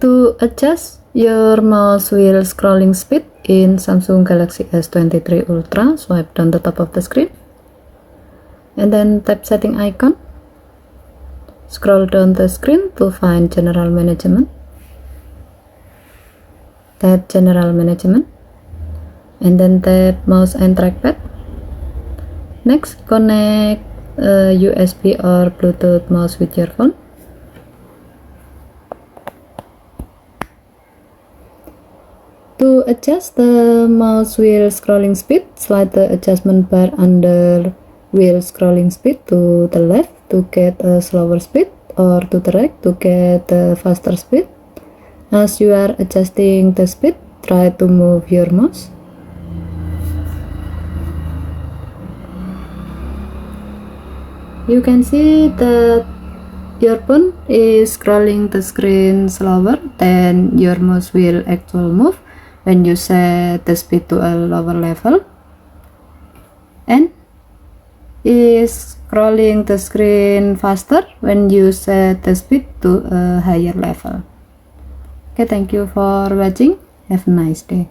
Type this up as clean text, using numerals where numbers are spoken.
To adjust your mouse wheel scrolling speed in Samsung Galaxy S23 Ultra, swipe down the top of the screen and then tap setting icon. Scroll down the screen to find general management. Tap general management and then tap mouse and trackpad. Next, connect USB or Bluetooth mouse with your phone. To adjust the mouse wheel scrolling speed, slide the adjustment bar under wheel scrolling speed to the left to get a slower speed, or to the right to get a faster speed. As you are adjusting the speed, try to move your mouse. You can see that your phone is scrolling the screen slower than your mouse wheel actual move when you set the speed to a lower level, and is scrolling the screen faster when you set the speed to a higher level. Okay, thank you for watching. Have a nice day.